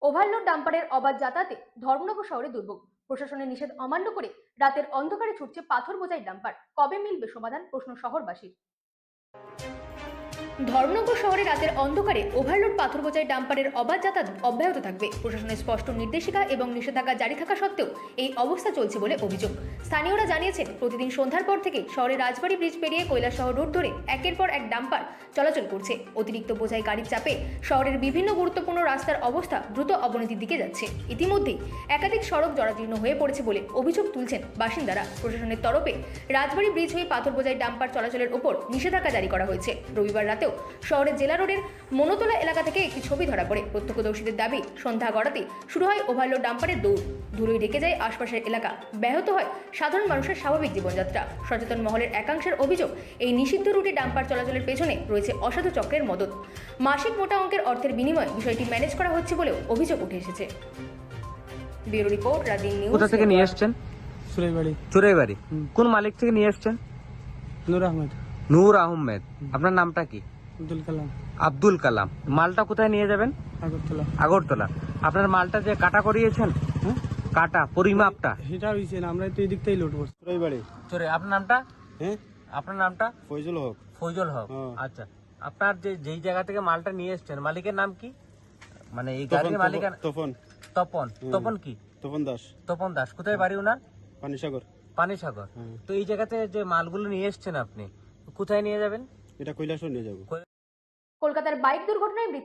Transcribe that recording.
Overload ডাম্পারের অবাধ যাতায়াতে ধর্মনগর শহরে দুর্ভোগ। প্রশাসনের নিষেধ অমান্য করে রাতের অন্ধকারে ছুটছে পাথর বোঝাই ডাম্পার। কবে মিলবে সমাধান, প্রশ্ন শহরবাসীর। ধর্মনগর শহরে রাতের অন্ধকারে ওভারলোড পাথর বোঝাই ডাম্পারের অবাধ যাতায়াত অব্যাহত থাকবে। প্রশাসনের স্পষ্ট নির্দেশিকা এবং নিষেধাজ্ঞা জারি থাকা সত্ত্বেও এই অবস্থা চলছে বলে অভিযোগ। স্থানীয়রা জানিয়েছেন, প্রতিদিন সন্ধ্যার পর থেকে শহরে রাজবাড়ী ব্রিজ পেরিয়ে কৈলাসহর রোড ধরে একের পর এক ডাম্পার চলাচল করছে। অতিরিক্ত বোঝাই গাড়ির চাপে শহরের বিভিন্ন গুরুত্বপূর্ণ রাস্তার অবস্থা দ্রুত অবনতির দিকে যাচ্ছে। ইতিমধ্যেই একাধিক সড়ক জরাজীর্ণ হয়ে পড়েছে বলে অভিযোগ তুলছেন বাসিন্দারা। প্রশাসনের তরফে রাজবাড়ী ব্রিজ হয়ে পাথর বোঝাই ডাম্পার চলাচলের ওপর নিষেধাজ্ঞা জারি করা হয়েছে। রবিবার রাতেও শহরের জেলা রোডের মনোতলা এলাকা থেকে একটি ছবি ধরা পড়ে। প্রত্যক্ষদর্শীদের দাবি, সন্ধ্যা গড়াতে শুরু হয় ওভারলোড ডাম্পারের দৌড়। ধুলোয় ঢেকে যায় আশপাশের এলাকা, ব্যাহত হয় সাধারণ মানুষের স্বাভাবিক জীবনযাত্রা। সচেতন মহলের একাংশের অভিযোগ, এই নিষিদ্ধ রুটে ডাম্পার চলাচলের পেছনে রয়েছে অসাধু চক্রের মদত। মাসিক মোটা অঙ্কের অর্থের বিনিময়ে বিষয়টি ম্যানেজ করা হচ্ছে বলেও অভিযোগ উঠে এসেছে। Bureau report, Radin news. কোথা থেকে নিয়ে এসেছেন? চুরাইবাড়ি। কোন মালিক থেকে নিয়ে এসেছেন? নূর আহমেদ। আপনার নামটা কি? আব্দুল কালাম। মালটা কোথায় নিয়ে যাবেন? আগরতলা। আপনার মালটা যে কাটা করিয়েছেন, কাটা পরিমাপটা সেটা হইছে না, আমরা তো এই দিক থেকেই লোড করছি। আপনার নামটা? হ্যাঁ, আপনার নামটা? ফয়জুল হক। ফয়জুল হক। আচ্ছা, আপনার যেই জায়গা থেকে মালটা নিয়ে এসেছেন, মালিকের নাম কি? মানে এই গাড়ির মালিকের? তপন। তপন। তপন কি? তপন দাস। তপন দাস। কোথায় বাড়ি ওনার? পানিসাগর। পানিসাগর। তো এই জায়গাতে যে মালগুলো নিয়ে এসেছেন আপনি, কোথায় নিয়ে যাবেন? এটা কৈলাসহর নিয়ে যাবো। কলকাতার বাইক দুর্ঘটনায়